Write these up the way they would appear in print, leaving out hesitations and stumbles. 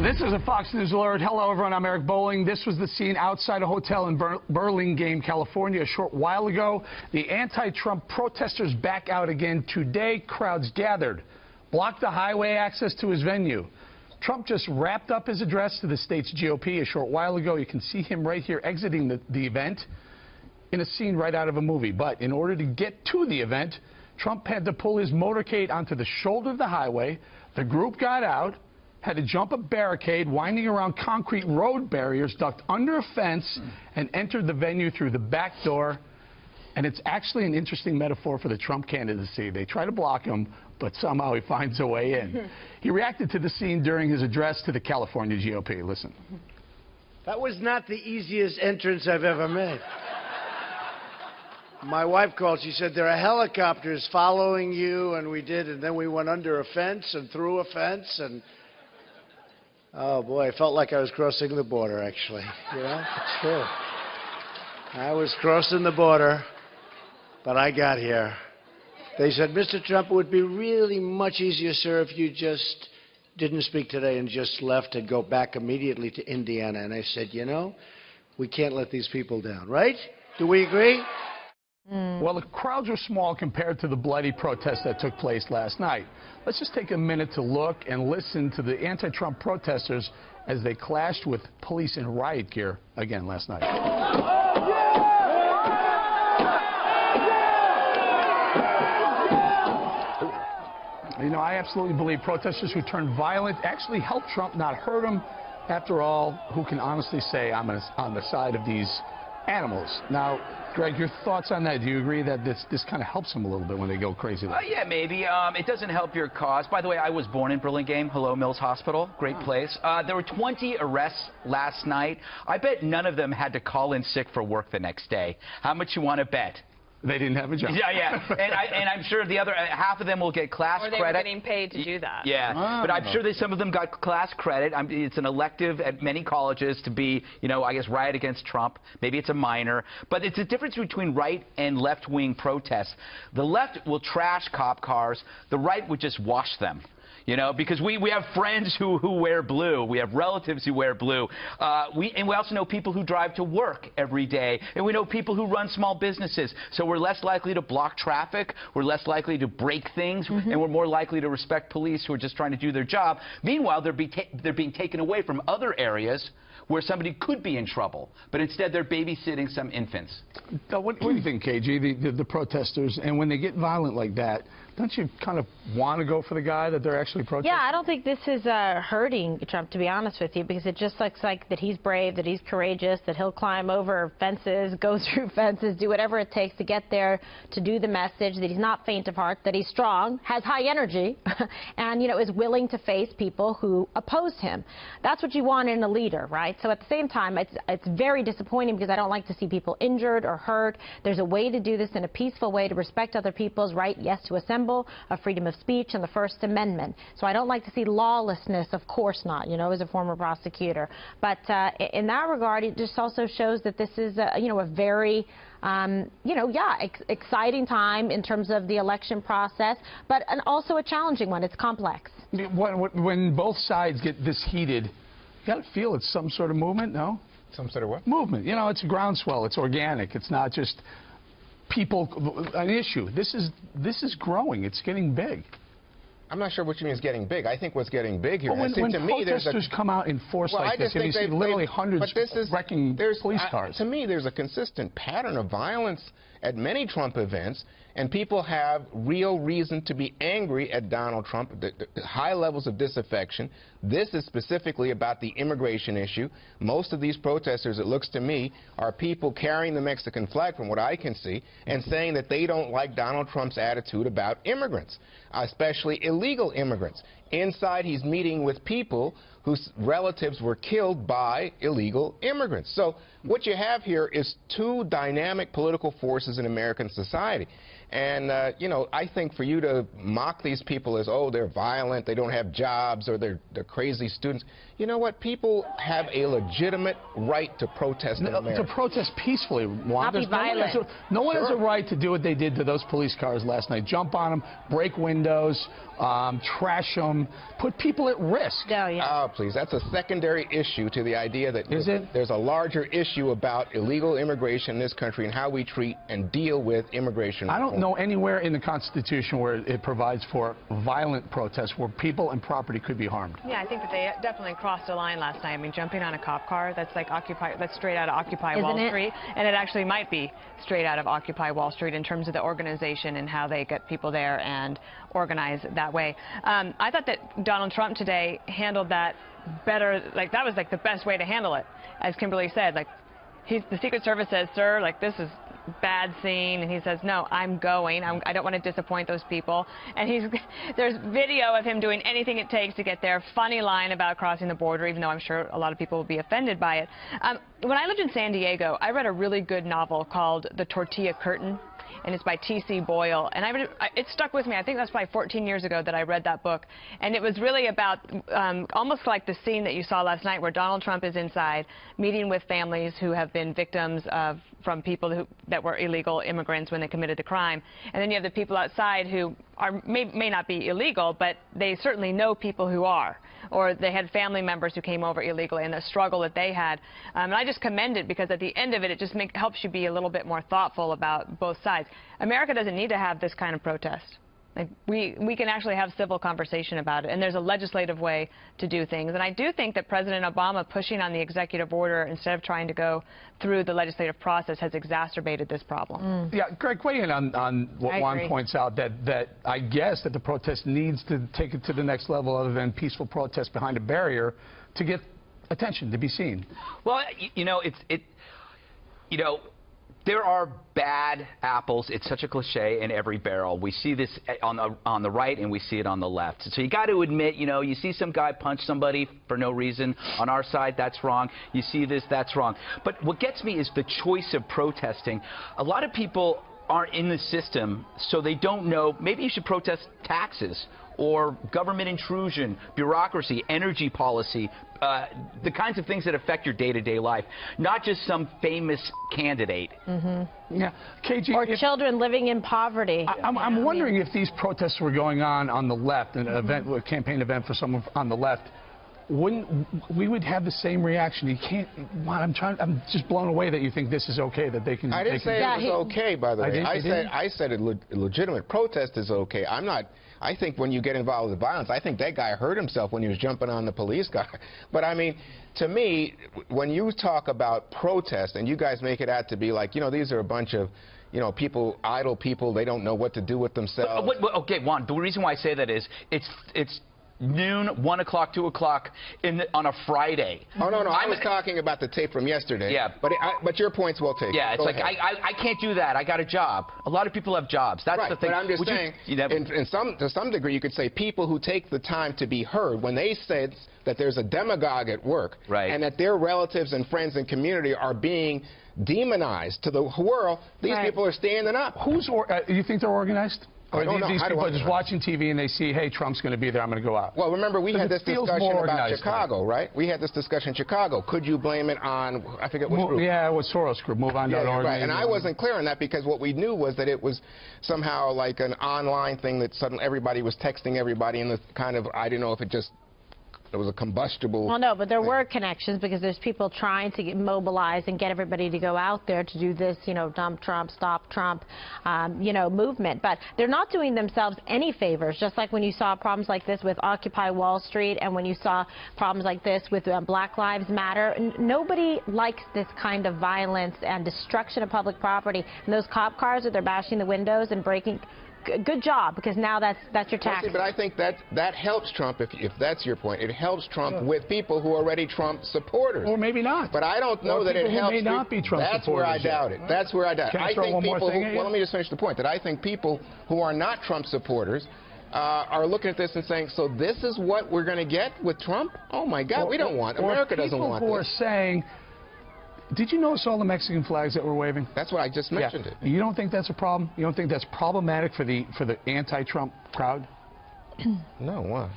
This is a Fox News alert. Hello, everyone. I'm Eric Bowling. This was the scene outside a hotel in Burlingame, California, a short while ago. The anti-Trump protesters back out again today. Crowds gathered, blocked the highway access to his venue. Trump just wrapped up his address to the state's GOP a short while ago. You can see him right here exiting the event in a scene right out of a movie. But in order to get to the event, Trump had to pull his motorcade onto the shoulder of the highway. The group got out, had to jump a barricade, winding around concrete road barriers, ducked under a fence, and entered the venue through the back door. And it's actually an interesting metaphor for the Trump candidacy. They try to block him, but somehow he finds a way in. He reacted to the scene during his address to the California GOP. Listen. That was not the easiest entrance I've ever made. My wife called. She said, there are helicopters following you, and we did, and then we went under a fence and through a fence, and oh, boy, I felt like I was crossing the border, actually. You know, it's true. I was crossing the border, but I got here. They said, Mr. Trump, it would be really much easier, sir, if you just didn't speak today and just left and go back immediately to Indiana. And I said, you know, we can't let these people down, right? Do we agree? Well, the crowds were small compared to the bloody protest that took place last night. Let's just take a minute to look and listen to the anti-Trump protesters as they clashed with police in riot gear again last night. You know, I absolutely believe protesters who turned violent actually helped Trump, not hurt him. After all, who can honestly say I'm on the side of these animals? Now, Greg, your thoughts on that? Do you agree that this kind of helps them a little bit when they go crazy? Yeah, maybe. It doesn't help your cause. By the way, I was born in Burlingame. Hello, Mills Hospital. Great place. There were 20 arrests last night. I bet none of them had to call in sick for work the next day. How much you want to bet? They didn't have a job. Yeah. And I'm sure the other half of them will get class credit. Or they were getting paid to do that. Yeah, but I'm sure that some of them got class credit. It's an elective at many colleges to be, you know, I guess, riot against Trump. Maybe it's a minor. But it's a difference between right and left-wing protests. The left will trash cop cars. The right would just wash them. You know, because we have friends who wear blue. We have relatives who wear blue. And we also know people who drive to work every day. And we know people who run small businesses. So we're less likely to block traffic. We're less likely to break things. And we're more likely to respect police who are just trying to do their job. Meanwhile, they're being taken away from other areas where somebody could be in trouble. But instead, they're babysitting some infants. What do you think, KG, the protesters? And when they get violent like that, don't you kind of want to go for the guy that they're actually protesting? Yeah, I don't think this is hurting Trump, to be honest with you, because it just looks like that he's brave, that he's courageous, that he'll climb over fences, go through fences, do whatever it takes to get there, to do the message, that he's not faint of heart, that he's strong, has high energy, and, you know, is willing to face people who oppose him. That's what you want in a leader, right? So at the same time, it's very disappointing because I don't like to see people injured or hurt. There's a way to do this in a peaceful way to respect other people's right, yes, to assemble, of freedom of speech, and the First Amendment. So I don't like to see lawlessness, of course not, you know, as a former prosecutor. But in that regard, it just also shows that this is, you know, a very, you know, exciting time in terms of the election process, but also a challenging one. It's complex. When both sides get this heated, you got to feel it's some sort of movement, no? Some sort of what? Movement. You know, it's a groundswell. It's organic. It's not just people, an issue. This is growing. It's getting big. I'm not sure what you mean is getting big. I think what's getting big here. Well, when protesters come out in force like this, and you see literally hundreds wrecking police cars. To me, there's a consistent pattern of violence at many Trump events, and people have real reason to be angry at Donald Trump, the high levels of disaffection. This is specifically about the immigration issue. Most of these protesters, it looks to me, are people carrying the Mexican flag, from what I can see, and saying that they don't like Donald Trump's attitude about immigrants, especially illegal immigrants. Inside, he's meeting with people whose relatives were killed by illegal immigrants. So what you have here is two dynamic political forces in American society. And, you know, I think for you to mock these people as, oh, they're violent, they don't have jobs, or they're crazy students, you know what? People have a legitimate right to protest in America. To protest peacefully, Juan. Not be violent. No one has a right to do what they did to those police cars last night. Jump on them, break windows, trash them, put people at risk. Oh, yeah. Oh, please. That's a secondary issue to the idea that there's a larger issue about illegal immigration in this country and how we treat and deal with immigration. I don't know anywhere in the Constitution where it provides for violent protests where people and property could be harmed. Yeah, I think that they definitely crossed a line last night. I mean, jumping on a cop car, that's like that's straight out of Occupy Wall Street. And it actually might be straight out of Occupy Wall Street in terms of the organization and how they get people there and organize that way. I thought that Donald Trump today handled that better. Like, that was like the best way to handle it. As Kimberly said, like, the Secret Service says, sir, like, this is bad scene, and he says, no, I'm going. I don't want to disappoint those people. And there's video of him doing anything it takes to get there. Funny line about crossing the border, even though I'm sure a lot of people will be offended by it. When I lived in San Diego, I read a really good novel called The Tortilla Curtain, and it's by T.C. Boyle. And it stuck with me. I think that's probably 14 years ago that I read that book. And it was really about almost like the scene that you saw last night where Donald Trump is inside meeting with families who have been victims from people that were illegal immigrants when they committed the crime. And then you have the people outside who may not be illegal, but they certainly know people who are. Or they had family members who came over illegally and the struggle that they had. And I just commend it because at the end of it, it just helps you be a little bit more thoughtful about both sides. America doesn't need to have this kind of protest. Like, we can actually have civil conversation about it, and there's a legislative way to do things. And I do think that President Obama pushing on the executive order instead of trying to go through the legislative process has exacerbated this problem. Yeah, Greg, weigh in on what Juan points out, that I guess that the protest needs to take it to the next level other than peaceful protest behind a barrier to get attention, to be seen. Well, you know, there are bad apples. It's such a cliche in every barrel. We see this on the right and we see it on the left. So you got to admit, you know, you see some guy punch somebody for no reason. On our side, that's wrong. You see this, that's wrong. But what gets me is the choice of protesting. A lot of people aren't in the system, so they don't know. Maybe you should protest taxes or government intrusion, bureaucracy, energy policy, the kinds of things that affect your day-to-day life, not just some famous candidate. Yeah, KG, or children living in poverty. I'm wondering if these protests were going on the left, an event, a campaign event for someone on the left, we would have the same reaction. You can't. I'm just blown away that you think this is okay. That they can. I didn't say it was okay, by the way. I said a legitimate protest is okay. I'm not. I think when you get involved with violence, I think that guy hurt himself when he was jumping on the police car. But I mean, to me, when you talk about protest and you guys make it out to be like, you know, these are a bunch of, you know, people, idle people. They don't know what to do with themselves. Okay, Juan. The reason why I say that is it's noon, 1 o'clock, 2 o'clock on a Friday. Oh, no, I was talking about the tape from yesterday. Yeah. But your point's well taken. Yeah, it's like, I can't do that. I got a job. A lot of people have jobs. That's right, the thing. But I'm just saying, to some degree, you could say people who take the time to be heard, when they said that there's a demagogue at work, right, and that their relatives and friends and community are being demonized to the world, these people are standing up. You think they're organized? Or these people are just watching TV and they see, hey, Trump's going to be there, I'm going to go out. Well, remember, we had this discussion about Chicago, right? We had this discussion in Chicago. Could you blame it on, I forget which group? Yeah, it was Soros Group, MoveOn.org. Yeah, right, and I wasn't clear on that because what we knew was that it was somehow like an online thing that suddenly everybody was texting everybody, and the kind of, I didn't know if it was a combustible. Well, no, but there were connections because there's people trying to mobilize and get everybody to go out there to do this, you know, dump Trump, stop Trump, you know, movement. But they're not doing themselves any favors, just like when you saw problems like this with Occupy Wall Street and when you saw problems like this with Black Lives Matter. Nobody likes this kind of violence and destruction of public property. And those cop cars that they're bashing the windows and breaking. Good job, because now that's your tactic. But I think that helps Trump, if that's your point. It helps Trump with people who are already Trump supporters. Or maybe not. But I don't know that it helps. May not be Trump supporters. That's where I doubt it. That's where I doubt it. I think people well, let me just finish the point. That I think people who are not Trump supporters are looking at this and saying, so this is what we're going to get with Trump? Oh, my God, we don't want. America doesn't want this. People who are saying, Did you notice all the Mexican flags that were waving? That's what I just mentioned. Yeah. It. You don't think that's a problem? You don't think that's problematic for the anti-Trump crowd? No, why?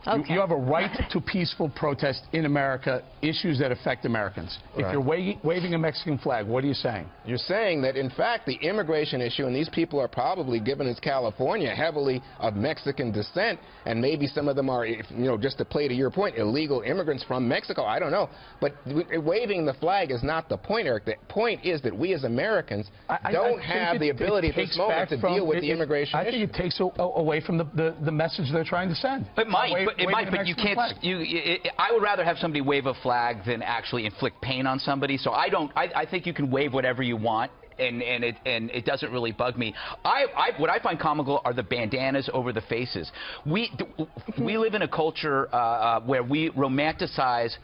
Okay. You have a right to peaceful protest in America, issues that affect Americans. Right. If you're waving a Mexican flag, what are you saying? You're saying that, in fact, the immigration issue, and these people are probably, given it's California, heavily of Mexican descent, and maybe some of them are, you know, just to play to your point, illegal immigrants from Mexico. I don't know. But waving the flag is not the point, Eric. The point is that we as Americans don't have the ability at this moment to deal with the immigration issue. I think it takes away from the message they're trying to send. It might, but you can't. I would rather have somebody wave a flag than actually inflict pain on somebody. So I think you can wave whatever you want. And it doesn't really bug me. What I find comical are the bandanas over the faces. We live in a culture where we romanticize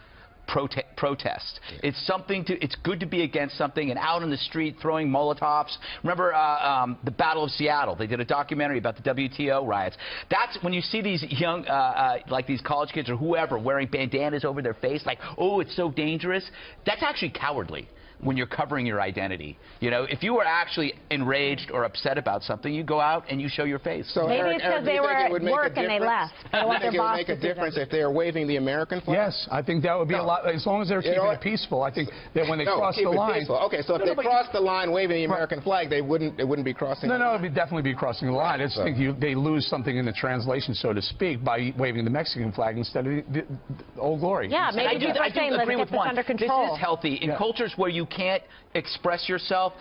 protest. It's it's good to be against something and out in the street throwing Molotovs. Remember the Battle of Seattle? They did a documentary about the WTO riots. That's when you see these young, like these college kids or whoever, wearing bandanas over their face, like, oh, it's so dangerous. That's actually cowardly. When you're covering your identity. You know, if you were actually enraged or upset about something, you go out and you show your face. So maybe Eric, it's because they were at work and they left. Do you think it would make a difference if they are waving the American flag? Yes, I think that would be a lot. As long as they're keeping it peaceful, I think that when they cross the line. Okay, so if they cross the line waving the American flag, they wouldn't be crossing. No, it would definitely be crossing the line. I just think they lose something in the translation, so to speak, by waving the Mexican flag instead of the Old Glory. Yeah, maybe people are saying, let's get this under control. This is healthy. In cultures where you can't express yourself,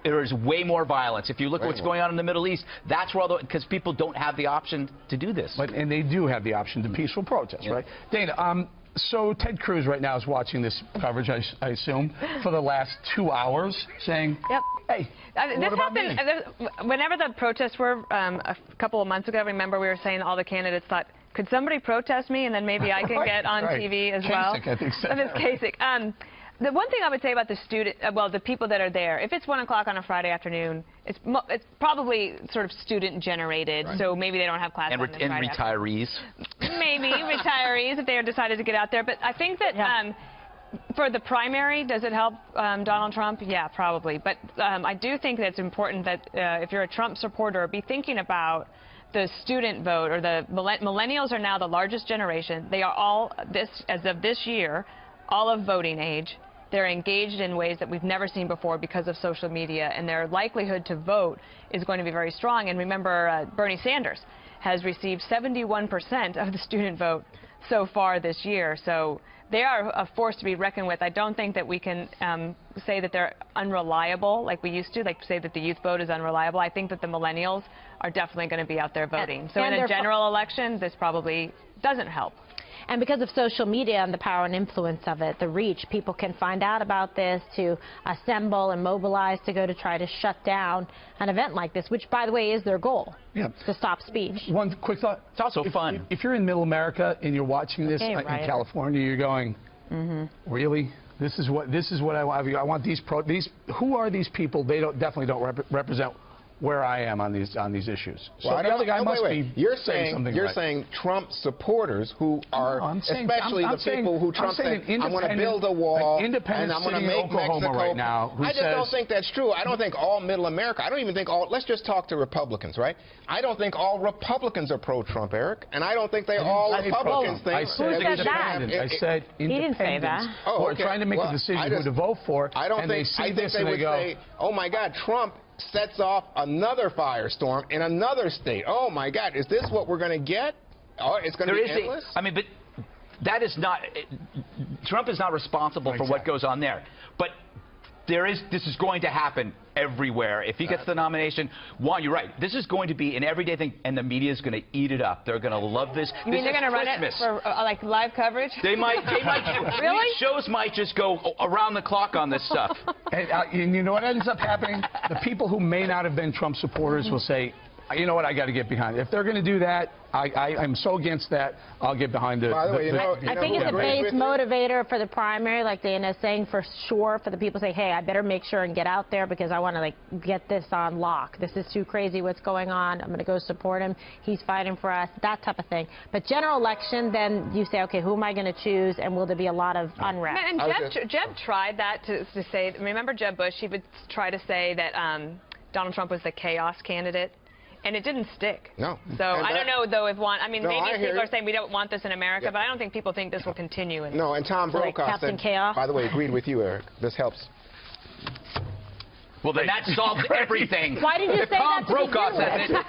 there is way more violence. If you look at what's going on in the Middle East, that's where because people don't have the option to do this. And they do have the option to peaceful protest, right? Dana, so Ted Cruz right now is watching this coverage, I assume, for the last 2 hours, saying, yep. Hey, this happened whenever the protests were a couple of months ago. Remember, we were saying all the candidates thought, could somebody protest me and then maybe I can get on TV as well? Kasich, I think so. Kasich. The one thing I would say about the people that are there, if it's 1 o'clock on a Friday afternoon, it's probably sort of student generated, so maybe they don't have class on this Friday retirees. Maybe retirees if they decided to get out there. But I think that for the primary, does it help Donald Trump? Yeah, probably. But I do think that it's important that if you're a Trump supporter, be thinking about the student vote, or the millennials are now the largest generation. They are all, as of this year, all of voting age. They're engaged in ways that we've never seen before because of social media, and their likelihood to vote is going to be very strong. And remember, Bernie Sanders has received 71% of the student vote so far this year. So they are a force to be reckoned with. I don't think that we can say that they're unreliable like we used to, like say that the youth vote is unreliable. I think that the millennials are definitely going to be out there voting. So in a general election, this probably doesn't help. And because of social media and the power and influence of it, the reach, people can find out about this, to assemble and mobilize to go to try to shut down an event like this, which, by the way, is their goal, to stop speech. One quick thought. It's also fun. If you're in Middle America and you're watching this in California, you're going, really? This is what I want. I want these. Who are these people? They definitely don't represent where I am on these issues. Well, so the other guy must be saying something. You're saying Trump supporters who are especially the people who Trump said, I'm going to build a wall and I'm going to make Mexico right now. I just don't think that's true. I don't think all Middle America. I don't even think all. Let's just talk to Republicans, right? I don't think all Republicans are pro-Trump, Eric, and I don't think all Republicans think. I said independent. I said independent. He didn't say that. Oh, okay. Trying to make a decision who to vote for. I don't think. I think they would say, oh my God, Trump sets off another firestorm in another state. Oh my God, is this what we're going to get? Oh, it's going to be endless? I mean, but that is not, Trump is not responsible for what goes on there. But this is going to happen everywhere. If he gets the nomination, you're right. This is going to be an everyday thing, and the media is going to eat it up. They're going to love this. You mean they're going to run it for like live coverage? They might. Really? Shows might just go around the clock on this stuff. And you know what ends up happening? The people who may not have been Trump supporters will say, You know what? I got to get behind it. If they're going to do that, I'm so against that. I'll get behind it. By the way, I think it's a base motivator for the primary, like Dana's saying, for sure, for the people say, hey, I better make sure and get out there because I want to, like, get this on lock. This is too crazy what's going on. I'm going to go support him. He's fighting for us, that type of thing. But general election, then you say, okay, who am I going to choose, and will there be a lot of unrest? And Jeb tried that to say, remember Jeb Bush? He would try to say that Donald Trump was the chaos candidate. And it didn't stick. No. So I don't know, though, if maybe people are saying we don't want this in America, yeah. but I don't think people think this will continue. No, and Tom Brokaw Captain said, Chaos. by the way, agreed with you, Eric. This helps. Well, then that solves everything. Why did you say Tom that to Brokaw begin says with? it,